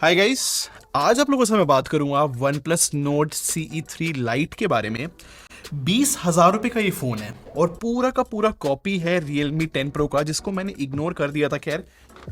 Hi guys, आज आप लोगों से मैं बात करूंगा one plus note CE3 light के बारे में। 20,000 रुपये का ये फ़ोन है और पूरा का पूरा कॉपी है Realme 10 Pro का, जिसको मैंने इग्नोर कर दिया था। खैर,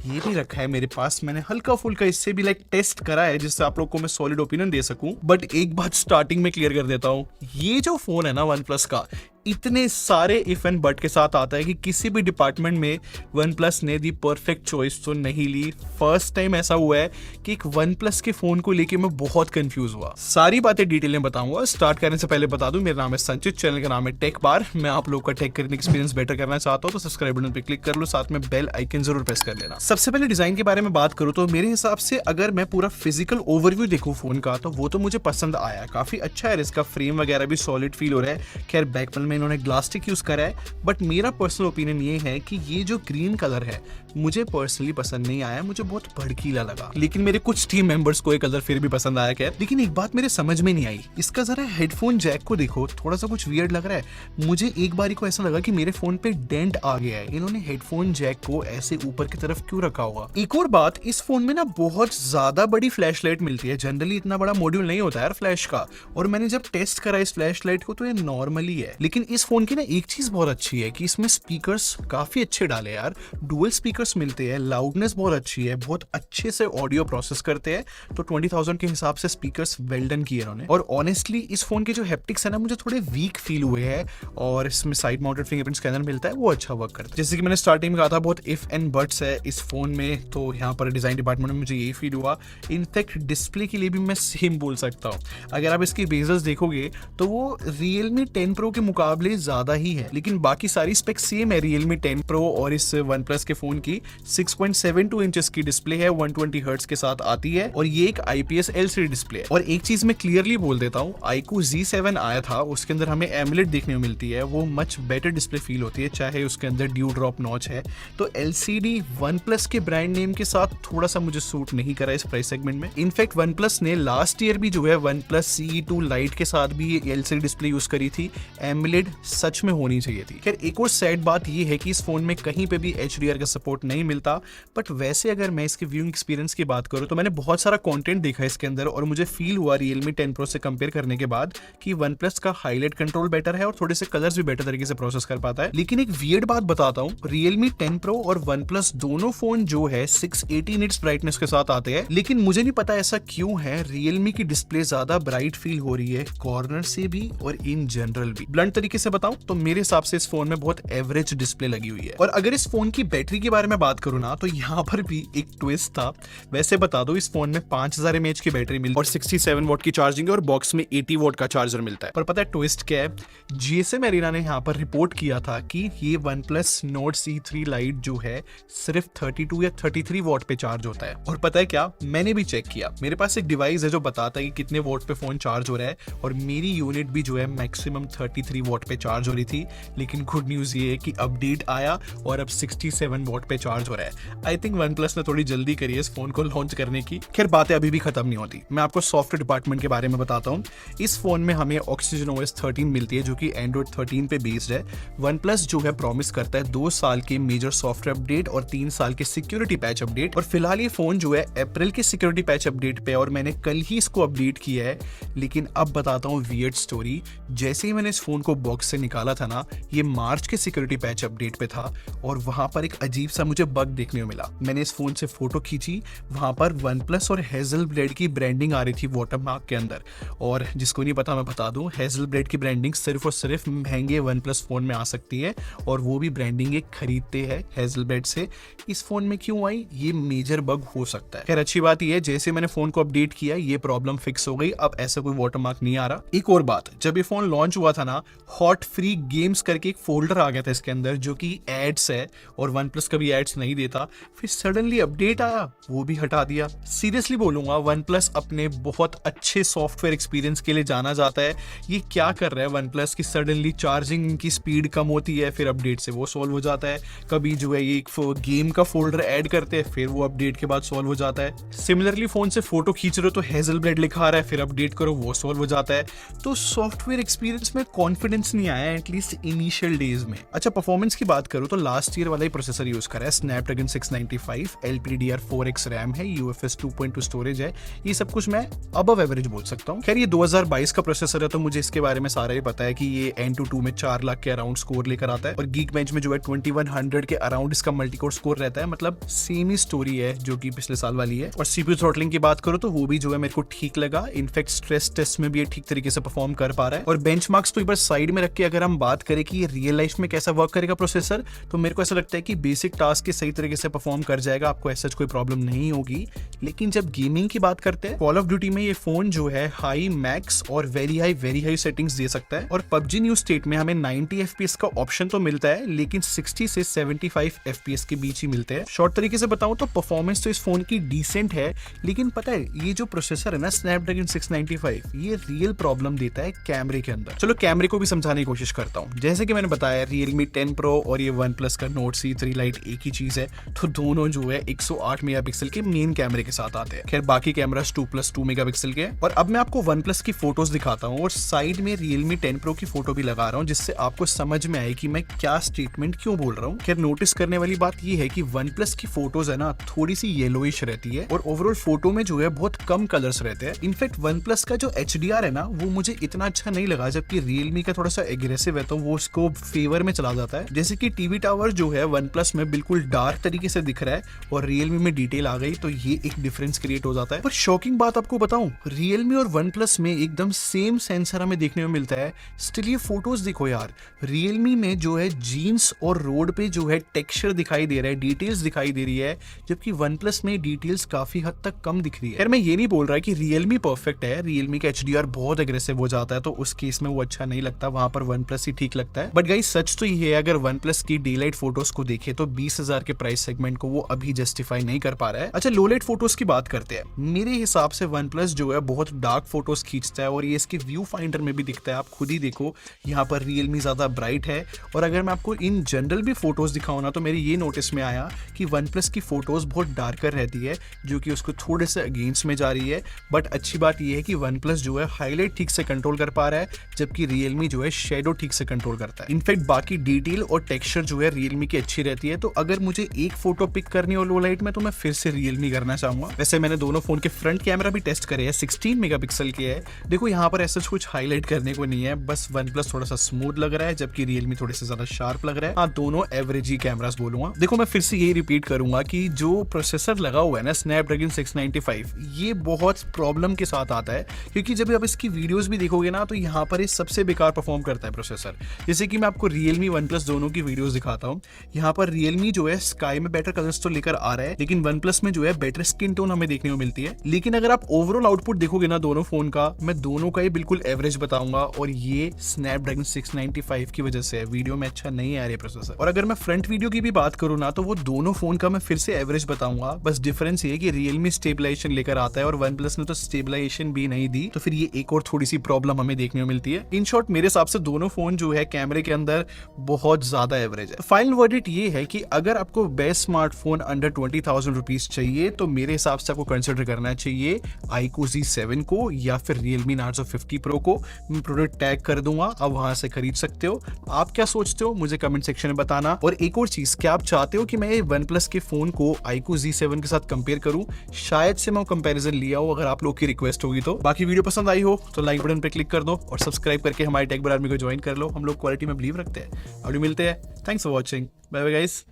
ये भी रखा है मेरे पास, मैंने हल्का फुल्का इससे भी टेस्ट करा है, जिससे आप लोग को मैं सॉलिड ओपिनियन दे सकूं। बट एक बात स्टार्टिंग में क्लियर कर देता हूं, ये जो फ़ोन है ना वन प्लस का, इतने सारे इफ एंड बट के साथ आता है कि किसी भी डिपार्टमेंट में वन प्लस ने दी परफेक्ट चॉइस तो नहीं ली। फर्स्ट टाइम ऐसा हुआ है कि एक वन प्लस के फोन को लेके मैं बहुत कंफ्यूज हुआ। सारी बातें डिटेल में बताऊंगा। स्टार्ट करने से पहले बता दूं, मेरा नाम है संचित, चैनल का नाम है टेक बार। मैं आप लोग का टेक करने एक्सपीरियंस बेटर करना चाहता हूं तो सब्सक्राइब बटन पे क्लिक कर लो, साथ में बेल आइकन जरूर प्रेस कर लेना। सबसे पहले डिजाइन के बारे में बात करूं तो मेरे हिसाब से अगर मैं पूरा फिजिकल ओवरव्यू देखूं फोन का, तो वो तो मुझे पसंद आया, काफी अच्छा है। इसका फ्रेम वगैरह भी सॉलिड फील हो रहा है। खैर, बैक पैनल में इन्होंने ग्लास्टिक करा है, बट मेरा पर्सनल ओपिनियन ये है कि ये जो ग्रीन कलर है मुझे पर्सनली पसंद नहीं आया, मुझे बहुत भड़कीला लगा। लेकिन मेरे कुछ टीम मेंबर्स को ये कलर फिर भी पसंद आया। खैर, लेकिन एक बात मेरे समझ में नहीं आई, इसका जरा हेडफोन जैक को देखो, थोड़ा सा कुछ वियर्ड लग रहा है। मुझे एक बारी को ऐसा लगा कि मेरे फोन पे डेंट आ गया है। इन्होंने हेडफोन जैक को ऐसे ऊपर की तरफ क्यों रखा होगा। एक और बात, इस फोन में ना बहुत ज्यादा बड़ी फ्लैश लाइट मिलती है। जनरली इतना बड़ा मॉड्यूल नहीं होता यार फ्लैश का, और मैंने जब टेस्ट करा इस फ्लैश लाइट को तो ये नॉर्मली है। लेकिन इस फोन की ना एक चीज बहुत अच्छी है कि इसमें स्पीकर्स काफी अच्छे डाले यार, डुअल स्पीकर्स मिलते हैं, लाउडनेस बहुत अच्छी है, बहुत अच्छे से ऑडियो प्रोसेस करते हैं। तो 20,000 के हिसाब से स्पीकर्स वेल डन किए इन्होंने। और ऑनेस्टली इस फोन के जो हैप्टिक्स है ना, मुझे थोड़े वीक फील हुए हैं, और इसमें साइड माउंटेड फिंगरप्रिंट स्कैनर मिलता है, वो अच्छा वर्क करता है। जैसे कि मैंने स्टार्टिंग में कहा था, बहुत इफ एंड बट्स है इस फोन में, तो यहाँ पर डिजाइन डिपार्टमेंट में मुझे यही फील हुआ। इनफैक्ट डिस्प्ले के लिए भी मैं सेम बोल सकता हूँ। अगर आप इसके बेजल्स देखोगे तो वो Realme 10 Pro के मुकाबले ज्यादा ही है, लेकिन बाकी सारी स्पेक्स सेम है Realme 10 Pro और इस OnePlus के फोन की। 6.72 इंचेस की डिस्प्ले है, 120 हर्ट्ज के साथ आती है, और ये एक IPS LCD डिस्प्ले है। और एक चीज मैं क्लियरली बोल देता हूँ, iQOO Z7 आया था, उसके अंदर हमें AMOLED देखने को मिलती है, वो मच बेटर डिस्प्ले फील होती है, चाहे उसके अंदर ड्यू ड्रॉप नॉच है। तो LCD OnePlus के ब्रांड नेम के साथ थोड़ा सा मुझे सूट नहीं करा इस प्राइस सेगमेंट में। इनफैक्ट OnePlus ने लास्ट ईयर भी जो है OnePlus CE2 लाइट के साथ भी LCD डिस्प्ले यूज करी थी। AMOLED सच में होनी चाहिए थी। खैर, एक और सैड बात ये है कि इस फोन में कहीं पे भी HDR का सपोर्ट नहीं मिलता। बट वैसे अगर मैं इसके व्यूइंग एक्सपीरियंस की बात करूं तो मैंने बहुत सारा कंटेंट देखा है इसके अंदर, और मुझे फील हुआ Realme 10 Pro से कंपेयर करने के बाद कि OnePlus का हाईलाइट कंट्रोल बेटर है और थोड़े से कलर्स भी बेटर तरीके से प्रोसेस कर पाता है। लेकिन एक वियर्ड बात बताता हूं, Realme 10 Pro और OnePlus दोनों फोन जो है 680 निट्स ब्राइटनेस के साथ आते हैं, लेकिन मुझे नहीं पता ऐसा क्यों है। Realme की डिस्प्ले ज्यादा ब्राइट फील हो रही है, कॉर्नर से भी और इन जनरल भी। ब्लंट तरीके से बताऊं तो मेरे हिसाब से इस फोन में बहुत एवरेज डिस्प्ले लगी हुई है। और अगर इस फोन की बैटरी के बारे में बात करूं ना, तो यहाँ पर भी एक ट्विस्ट था। वैसे बता दो, इस फोन में 5000 mAh की बैटरी मिलती है और 67 वॉट की चार्जिंग है, और बॉक्स में 80 वॉट का चार्जर मिलता है। पर पता है ट्विस्ट क्या है? GSM एरिना ने यहाँ पर रिपोर्ट किया था कि ये OnePlus Nord CE3 लाइट जो है सिर्फ 32 या 33 वॉट पे चार्ज होता है। और पता है क्या, मैंने भी चेक किया, मेरे पास एक डिवाइस है जो बताता है कि कितने वॉट पे फोन चार्ज हो रहा है, और मेरी यूनिट भी जो है मैक्सिमम 33 वॉट पे चार्ज हो रही थी। लेकिन गुड न्यूज ये है कि अपडेट आया और अब 67 वॉट पे चार्ज हो रहा है। आई थिंक OnePlus ने थोड़ी जल्दी करी है इस फोन को लॉन्च करने की। खैर, बातें अभी भी खत्म नहीं होती, मैं आपको सॉफ्टवेयर डिपार्टमेंट के बारे में बताता हूँ। इस फोन में हमें Oxygen OS 13 मिलती है, जो कि Android 13 पे बेस्ड है। OnePlus जो है प्रॉमिस करता है 2 साल के मेजर सॉफ्टवेयर अपडेट और 3 साल के सिक्योरिटी पैच अपडेट। और फिलहाल ये फोन जो है अप्रैल के सिक्योरिटी पैच अपडेट पे, और मैंने कल ही इसको अपडेट किया है। लेकिन अब बताता हूँ वियर्ड स्टोरी। जैसे ही मैंने इस फोन को बॉक्स से निकाला था ना, ये मार्च के सिक्योरिटी पैच अपडेट पे था, और वहां पर एक अजीब सा मुझे बग देखने को मिला। मैंने इस फोन से फोटो खींची, वहां पर OnePlus और हेजलब्लेड की ब्रांडिंग आ रही थी वाटरमार्क के अंदर। और जिसको नहीं पता मैं बता दूं, हेजलब्लेड की ब्रांडिंग सिर्फ और सिर्फ महंगे OnePlus फोन में आ सकती है, और वो भी ब्रांडिंग एक खरीदते हैं हेजलब्लेड से। इस फोन में क्यों आई, ये मेजर बग हो सकता है। खैर, अच्छी बात ये है, जैसे मैंने फोन को अपडेट किया ये प्रॉब्लम फिक्स हो गई, अब ऐसा कोई वाटरमार्क नहीं आ रहा। एक और बात, जब ये फोन लॉन्च हुआ था ना, हॉट फ्री गेम्स करके एक फोल्डर आ गया था इसके अंदर, जो कि एड्स है, और OnePlus कभी एड्स नहीं देता। फिर सडनली अपडेट आया, वो भी हटा दिया। सीरियसली बोलूंगा, OnePlus अपने बहुत अच्छे सॉफ्टवेयर एक्सपीरियंस के लिए जाना जाता है। ये क्या कर रहा है OnePlus की, सडनली चार्जिंग की स्पीड कम होती है, फिर अपडेट से वो सॉल्व हो जाता है। कभी जो है ये एक गेम का फोल्डर ऐड करते हैं, फिर वो अपडेट के बाद सॉल्व हो जाता है। सिमिलरली फोन से फोटो खींच रहे हो तो हेजलब्लेड लिखा आ रहा है, फिर अपडेट करो वो सॉल्व हो जाता है। तो सॉफ्टवेयर एक्सपीरियंस में कॉन्फिडेंस परफॉर्मेंस नहीं आया एटलीस्ट इनिशियल डेज में। अच्छा, परफॉर्मेंस की बात करूं तो लास्ट ईयर वाला ही प्रोसेसर यूज करा है, स्नैपड्रैगन 695, LPDDR4X रैम है, UFS 2.2 स्टोरेज है। ये सब कुछ मैं अबव एवरेज बोल सकता हूँ। खैर ये 2022 का प्रोसेसर है तो मुझे इसके बारे में सारा ही पता है कि ये N2 में 4 लाख के अराउंड स्कोर लेकर आता है और Geekbench में जो है 2100 के अराउंड इसका मल्टीकोर स्कोर रहता है। मतलब सेम ही स्टोरी है जो कि पिछले साल वाली है। और CPU थ्रॉटलिंग की बात करो तो वो भी जो है मेरे को ठीक लगा। इनफैक्ट स्ट्रेस टेस्ट में भी ये ठीक तरीके से परफॉर्म कर पा रहा है। और बेंचमार्क्स तो एक बार साइड में रख के अगर हम बात करें कि ये रियल लाइफ में कैसा वर्क करेगा प्रोसेसर, तो मेरे को ऐसा लगता है कि बेसिक टास्क के सही तरीके से परफॉर्म कर जाएगा, आपको ऐसा कोई प्रॉब्लम नहीं होगी। लेकिन जब गेमिंग की बात करते हैं, कॉल ऑफ ड्यूटी में ये फोन जो है हाई, मैक्स और वेरी हाई सेटिंग्स दे सकता है। और PUBG न्यू स्टेट में हमें 90 FPS का ऑप्शन तो मिलता है, लेकिन 60 से 75 FPS के बीच ही मिलते हैं। शॉर्ट तरीके से बताऊं तो परफॉर्मेंस तो इस फोन की डिसेंट है, लेकिन पता है ये जो प्रोसेसर है ना स्नैपड्रैगन 695, ये रियल प्रॉब्लम देता है कैमरे के अंदर। चलो कैमरे को भी समझाने की कोशिश करता हूं। जैसे कि मैंने बताया Realme 10 Pro और ये OnePlus का Nord C3 Lite एक ही चीज है, तो दोनों जो है 108 मेगापिक्सल के मेन कैमरे के साथ आते हैं। खैर बाकी कैमरास 2+2 मेगापिक्सल के। और अब मैं आपको OnePlus की फोटोज दिखाता हूं और साइड में Realme 10 Pro की फोटो भी लगा रहा हूं, जिससे आपको समझ में आए कि मैं क्या स्टेटमेंट क्यों बोल रहा हूं। खैर नोटिस करने वाली बात ये है कि OnePlus की फोटोज है ना थोड़ी सी येलोइश रहती है और ओवरऑल फोटो में जो है बहुत कम कलर्स रहते हैं। इनफैक्ट OnePlus का जो HDR है ना वो मुझे इतना अच्छा नहीं लगा, जबकि Realme का थोड़ा सा एग्रेसिव है तो वो उसको फेवर में चला जाता है। जैसे कि टीवी टावर जो है OnePlus में बिल्कुल डार्क तरीके से दिख रहा है और Realme में डिटेल आ गई, तो ये एक डिफरेंस क्रिएट हो जाता है। पर शॉकिंग बात आपको बताऊं, Realme और OnePlus में एकदम सेम सेंसर हमें देखने को मिलता है। स्टिल ये फोटोज देखो यार, Realme में जो है जीन्स और रोड पे जो है टेक्सचर दिखाई दे रहा है, डिटेल्स दिखाई दे रही है, जबकि OnePlus में डिटेल्स काफी हद तक कम दिख रही है। यार मैं ये नहीं बोल रहा कि Realme परफेक्ट है, Realme का HDR बहुत एग्रेसिव हो जाता है तो उस केस में वो अच्छा नहीं लगता, वहां पर OnePlus ही ठीक लगता है। बट गाइस सच तो ये है, अगर OnePlus की डे-लाइट फोटोज को देखे तो 20,000 के प्राइस सेगमेंट को वो अभी जस्टिफाई नहीं कर पा रहा है। अच्छा लो-लाइट फोटोज की बात करते हैं। मेरे हिसाब से OnePlus जो है बहुत डार्क फोटोज खींचता है और ये इसके व्यू फाइंडर में भी दिखता है। आप खुद ही देखो यहाँ पर Realme ज्यादा ब्राइट है। और अगर मैं आपको इन जनरल भी फोटोज दिखाऊं ना तो मेरी ये नोटिस में आया कि OnePlus की फोटोज बहुत डार्कर रहती है, जो कि उसको थोड़े से अगेंस्ट में जा रही है। बट अच्छी बात यह है कि OnePlus जो है हाईलाइट ठीक से कंट्रोल कर पा रहा है, जबकि Realme जो है शेडो ठीक से कंट्रोल करता है। इनफैक्ट बाकी डिटेल और टेक्सचर जो है Realme की अच्छी रहती है। तो अगर मुझे एक फोटो पिक करनी हो लो लाइट में तो मैं फिर से Realme करना चाहूंगा। वैसे मैंने दोनों फोन के फ्रंट कैमरा भी टेस्ट करे हैं, 16 मेगापिक्सल के है। देखो यहाँ पर ऐसा कुछ हाईलाइट करने को नहीं है, बस OnePlus थोड़ा सा स्मूथ लग रहा है जबकि Realme थोड़े से ज्यादा शार्प लग रहा है। हाँ दोनों एवरेज ही कैमरास बोलूंगा। देखो मैं फिर से यही रिपीट करूंगा कि जो प्रोसेसर लगा हुआ है ना स्नैपड्रैगन 695, ये बहुत प्रॉब्लम के साथ आता है, क्योंकि जब आप इसकी वीडियोस भी देखोगे ना तो यहाँ पर ये सबसे बेकार परफॉर्म करता है प्रोसेसर। जैसे कि मैं आपको Realme OnePlus दोनों की वीडियोस दिखाता हूँ। यहाँ पर Realme जो है स्काई में बेटर कलर्स तो लेकर आ रहा है, लेकिन OnePlus में जो है बेटर स्किन टोन हमें देखने को मिलती है। लेकिन अगर आप ओवरऑल आउटपुट देखोगे ना दोनों फोन का, मैं दोनों का ही बिल्कुल एवरेज बताऊंगा और ये स्नैपड्रैगन 695 की वजह से है। वीडियो में अच्छा नहीं आ रहा है प्रोसेसर। और अगर मैं फ्रंट वीडियो की भी बात करूँ ना तो वो दोनों फोन का मैं फिर से एवरेज बताऊंगा। बस डिफरेंस ये है कि Realme स्टेबलाइजेशन लेकर आता है और OnePlus ने तो स्टेबलाइजेशन भी नहीं दी, तो फिर ये एक और थोड़ी सी प्रॉब्लम हमें देखने को मिलती है। इन शॉर्ट मेरे हिसाब से दोनों फोन जो है कैमरे के अंदर बहुत ज्यादा एवरेज है। फाइनल वर्डिक्ट ये है कि अगर आपको बेस्ट स्मार्टफोन अंडर 20,000 रुपीज चाहिए तो मेरे हिसाब से आपको कंसिडर करना चाहिए iQOO Z7 को या फिर Realme Narzo 50 Pro को। मैं प्रोडक्ट टैग कर दूंगा, आप वहां से खरीद सकते हो। आप क्या सोचते हो मुझे कमेंट सेक्शन में बताना। और एक और चीज, क्या आप चाहते हो कि मैं OnePlus के फोन को iQOO Z7 के साथ कंपेयर करूं? शायद से मैं कंपैरिजन लिया हो, अगर आप लोग की रिक्वेस्ट होगी तो। बाकी वीडियो पसंद आई हो तो लाइक बटन पे क्लिक कर दो और सब्सक्राइब करके हमारी टेक आर्मी को ज्वाइन कर लो। हम लोग क्वालिटी में बिलीव रखते हैं। अभी मिलते हैं। Thanks for watching. Bye bye guys.